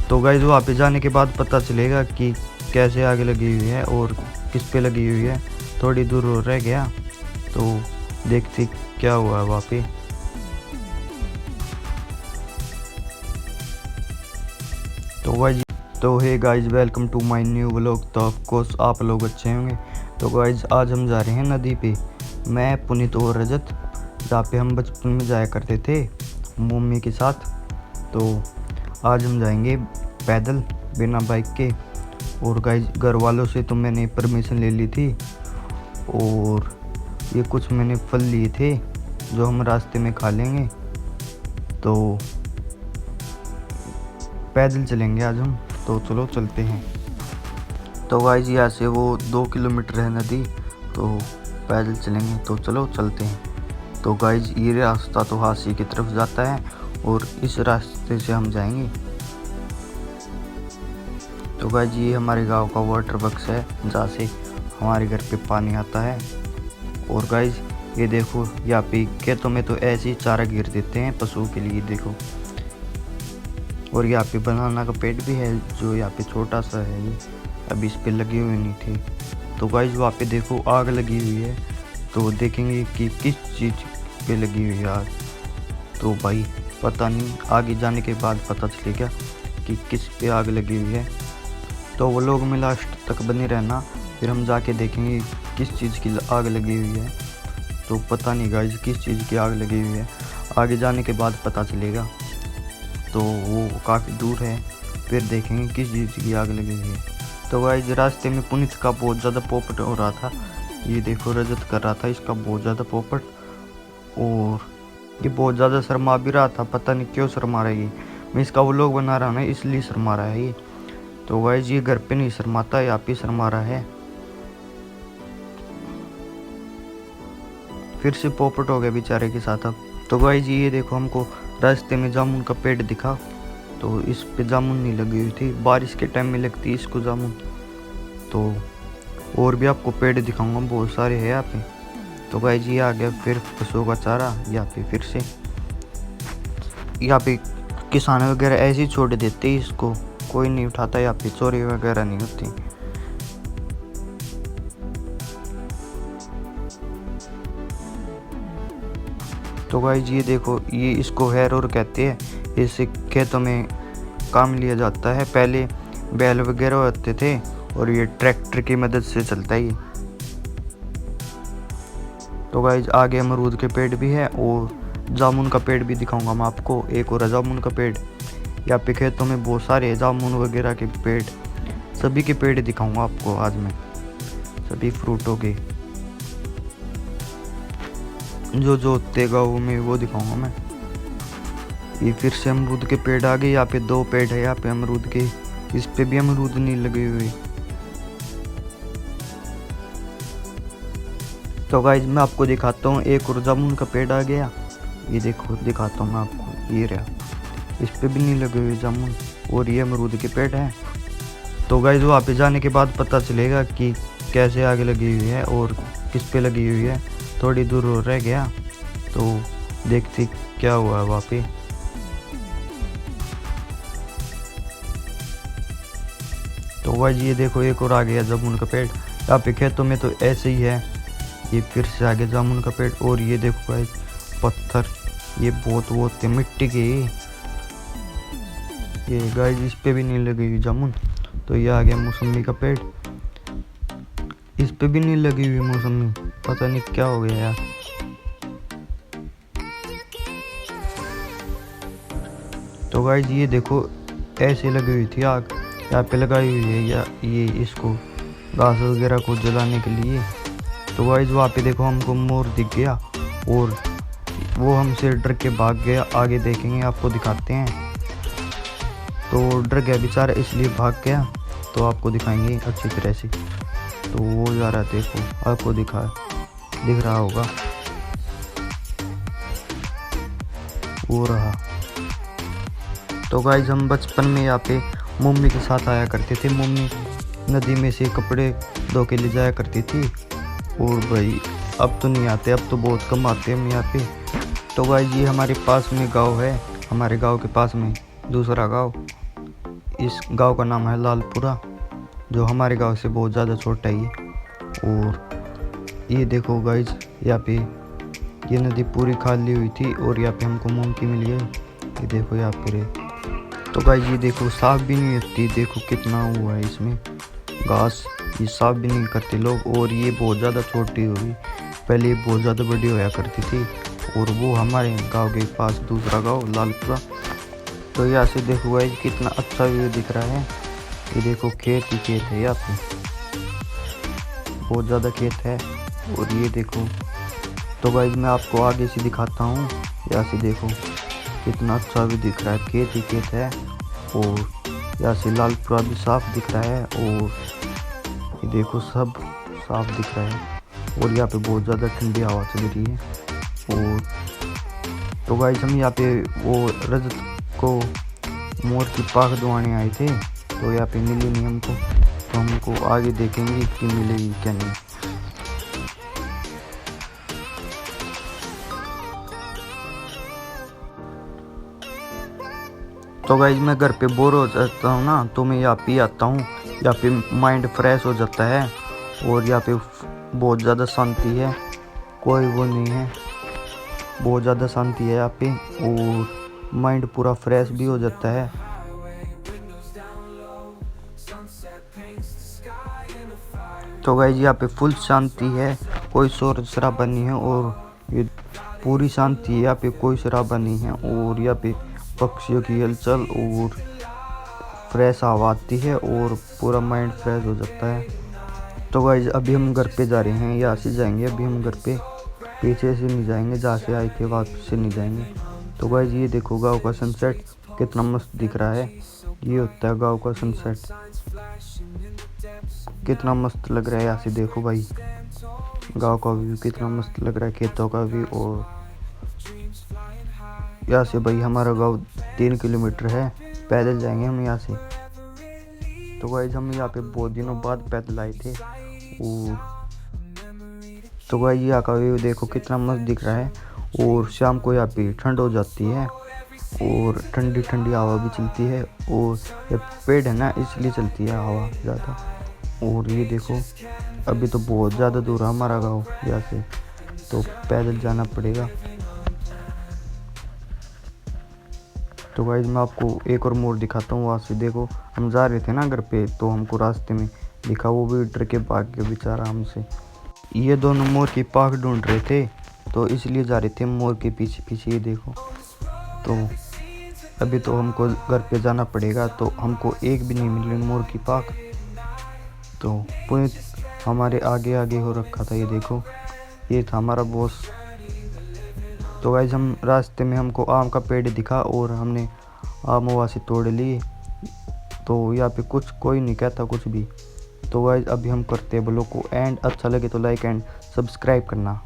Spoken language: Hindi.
तो गाइस वहाँ पे जाने के बाद पता चलेगा कि कैसे आग लगी हुई है और किस पे लगी हुई है। थोड़ी दूर और रह गया तो देखते क्या हुआ है वहाँ पे। तो गाइस तो hey guys, welcome to my new vlog. तो ऑफ कोर्स आप लोग अच्छे होंगे। तो गाइस आज हम जा रहे हैं नदी पे, मैं पुनीत और रजत, जहाँ पे हम बचपन में जाया करते थे मम्मी के साथ। तो आज हम जाएंगे पैदल बिना बाइक के। और गाइस घर वालों से तो मैंने परमिशन ले ली थी और ये कुछ मैंने फल लिए थे जो हम रास्ते में खा लेंगे। तो पैदल चलेंगे आज हम, तो चलो चलते हैं। तो गाइस यहाँ से वो 2 किलोमीटर है नदी, तो पैदल चलेंगे, तो चलो चलते हैं। तो गाइस ये रास्ता तो हासी की तरफ जाता है और इस रास्ते से हम जाएंगे। तो गाइस ये हमारे गांव का वाटर वर्क्स है जहाँ से हमारे घर पे पानी आता है। और गाइस ये देखो यहाँ पे खेतों में तो ऐसे ही चारा गिर देते हैं पशुओं के लिए, देखो। और यहाँ पे बनाना का पेड़ भी है जो यहाँ पे छोटा सा है, ये अभी इस पे लगे हुए नहीं थे। तो गाइस वहाँ पे देखो आग लगी हुई है, तो देखेंगे कि किस चीज़ पे लगी हुई है आग। तो भाई पता नहीं, आगे जाने के बाद पता चलेगा कि किस पे आग लगी हुई है। तो वो लोग में लास्ट तक बने रहना, फिर हम जाके देखेंगे किस चीज़ की आग लगी हुई है। तो पता नहीं गाइस किस चीज़ की आग लगी हुई है, आगे जाने के बाद पता चलेगा। तो वो काफ़ी दूर है, फिर देखेंगे किस चीज़ की आग लगी हुई है। तो गाइस रास्ते में पुनीत का बहुत ज़्यादा पोपट हो रहा था, ये देखो रजत कर रहा था इसका बहुत ज़्यादा पोपट। और ये बहुत ज़्यादा शर्मा भी रहा था, पता नहीं क्यों शर्मा रहा है ये। मैं इसका व्लॉग बना रहा हूँ ना, इसलिए शर्मा रहा है ये। तो गाइस ये घर पे नहीं शर्माता, यहाँ पे शर्मा रहा है। फिर से पोपट हो गया बेचारे के साथ अब। तो गाइस ये देखो हमको रास्ते में जामुन का पेड़ दिखा, तो इस पे जामुन नहीं लगी हुई थी, बारिश के टाइम में लगती है इसको जामुन। तो और भी आपको पेड़ दिखाऊंगा, बहुत सारे हैं यहाँ पे। तो गाइस ये आ गया फिर पशुओं का चारा यहाँ पे। फिर से यहाँ पे किसान वगैरह ऐसे ही छोड़ देते हैं इसको, कोई नहीं उठाता, यहाँ पे चोरी वगैरह नहीं होती। तो गाइस ये देखो ये इसको हैरोर कहते हैं, इससे खेतों में काम लिया जाता है। पहले बैल वगैरह होते थे और ये ट्रैक्टर की मदद से चलता है ये। तो गाइस आगे अमरूद के पेड़ भी है और जामुन का पेड़ भी दिखाऊंगा मैं आपको, एक और जामुन का पेड़। यहाँ पे खेतों में बहुत सारे जामुन वगैरह के पेड़, सभी के पेड़ दिखाऊंगा आपको आज मैं, सभी फ्रूटों के जो होते गाँव में वो दिखाऊंगा मैं। ये फिर से अमरूद के पेड़ आ गए, यहाँ पे 2 पेड़ है यहाँ पे अमरूद के, इस पे भी अमरूद नहीं लगे हुए। तो गाइस मैं आपको दिखाता हूँ, एक और जामुन का पेड़ आ गया, ये देखो दिखाता हूँ मैं आपको, ये रहा, इस पे भी नहीं लगे हुए जामुन। और ये अमरूद के पेड़ है। तो गाइस वहाँ पे जाने के बाद पता चलेगा कि कैसे आग लगी हुई है और किस पे लगी हुई है। थोड़ी दूर और रह गया तो देखते क्या हुआ है वहाँ पे। तो गाइस ये देखो एक और आ गया जामुन का पेड़, यहाँ पे खेतों में तो ऐसे ही है। ये फिर से आगे जामुन का पेड़। और ये देखो गाइस पत्थर, ये बहुत है मिट्टी के। ये गाइस इस पे भी नहीं लगी हुई जामुन। तो ये आ गया मौसमी का पेड़, इस पे भी नहीं लगी हुई मौसमी, पता नहीं क्या हो गया यार। तो गाइस ये देखो ऐसे लगी हुई थी आग, यहाँ पे लगाई हुई है या ये इसको घास वगैरह को जलाने के लिए। तो गाइस वहाँ पे देखो हमको मोर दिख गया और वो हमसे डर के भाग गया, आगे देखेंगे आपको दिखाते हैं। तो डर गया बेचारा इसलिए भाग गया, तो आपको दिखाएंगे अच्छी तरह से। तो वो जा रहा है, देखो आपको दिख रहा होगा, वो रहा। तो गाइस हम बचपन में यहाँ पे मम्मी के साथ आया करते थे, मम्मी नदी में से कपड़े धो के ले जाया करती थी। और भाई अब तो नहीं आते, अब तो बहुत कम आते हम यहाँ पे। तो गाइस ये हमारे पास में गांव है, हमारे गांव के पास में दूसरा गांव, इस गांव का नाम है लालपुरा, जो हमारे गांव से बहुत ज़्यादा छोटा है ये। और ये देखो गाइज, यहाँ पे ये नदी पूरी खाली हुई थी और यहाँ पे हमको मोमकी मिली है। ये देखो यहाँ पे तो गाइज ये देखो साफ भी नहीं होती, देखो कितना हुआ है इसमें घास, ये साफ भी नहीं करते लोग। और ये बहुत ज़्यादा छोटी हुई, पहले ये बहुत ज़्यादा बड़ी होया करती थी। और वो हमारे गांव के पास दूसरा गांव लालपुरा। तो यहाँ से देखो गाइज कितना अच्छा व्यू दिख रहा है। ये देखो खेत ही खेत है, यहाँ पे बहुत ज़्यादा खेत है। और ये देखो, तो गाइज मैं आपको आगे से दिखाता हूँ। यहाँ से देखो कितना अच्छा भी दिख रहा है, खेत ही खेत है। और यहाँ से लालपुरा भी साफ दिख रहा है। और ये देखो सब साफ दिख रहा है। और यहाँ पे बहुत ज़्यादा ठंडी हवा चल रही है। और तो गाइज हम यहाँ पे वो रजत को मोर की पाख दुआने आए थे, तो यहाँ पे मिली नहीं हमको। तो हमको आगे देखेंगे कि मिलेगी क्या नहीं। तो गाइज मैं घर पे बोर हो जाता हूँ ना, तो मैं यहाँ पे आता हूँ। यहाँ पे माइंड फ्रेश हो जाता है। और यहाँ पे बहुत ज़्यादा शांति है, कोई वो नहीं है, बहुत ज़्यादा शांति है यहाँ पे। और माइंड पूरा फ्रेश भी हो जाता है। तो गाइज यहाँ पे फुल शांति है, कोई शोर शराबा नहीं है। और ये पूरी शांति है, यहाँ पे कोई शराबा नहीं है। और यहाँ पे पक्षियों की हलचल और फ्रेश हवा आती है और पूरा माइंड फ्रेश हो जाता है। तो गाइज अभी हम घर पे जा रहे हैं, यहाँ से जाएंगे अभी हम घर पे, पीछे से नहीं जाएंगे, जहाँ से आए थे वापस से नहीं जाएंगे। तो गाइज ये देखो गांव का सनसेट कितना मस्त दिख रहा है। ये होता है गांव का सनसेट, कितना मस्त लग रहा है। यहाँ से देखो भाई गांव का व्यू कितना मस्त लग रहा है, खेतों का भी। और यहाँ से भाई हमारा गांव 3 किलोमीटर है, पैदल जाएंगे हम यहाँ से। तो गाइज हम यहाँ पे बहुत दिनों बाद पैदल आए थे। और तो गाइज यहाँ का व्यू देखो कितना मस्त दिख रहा है। और शाम को यहाँ पे ठंड हो जाती है और ठंडी ठंडी हवा भी चलती है। और ये पेड़ है ना, इसलिए चलती है हवा ज़्यादा। और ये देखो अभी तो बहुत ज़्यादा दूर है हमारा गांव यहाँ से, तो पैदल जाना पड़ेगा। तो गाइज मैं आपको एक और मोड़ दिखाता हूँ। वहाँ से देखो हम जा रहे थे ना घर पे, तो हमको रास्ते में दिखा, वो भी डर के भाग के बेचारा हमसे। ये दोनों मोर की पाख ढूंढ रहे थे, तो इसलिए जा रहे थे मोर के पीछे पीछे। ये देखो, तो अभी तो हमको घर पे जाना पड़ेगा, तो हमको एक भी नहीं मिल रही मोर की पाख। तो पुनीत हमारे आगे आगे हो रखा था। ये देखो ये था हमारा बॉस। तो गाइज हम रास्ते में हमको आम का पेड़ दिखा और हमने आम वहाँ से तोड़ लिए। तो यहाँ पे कुछ कोई नहीं कहता कुछ भी। तो गाइज अभी हम करते हैं ब्लॉग को एंड, अच्छा लगे तो लाइक एंड सब्सक्राइब करना।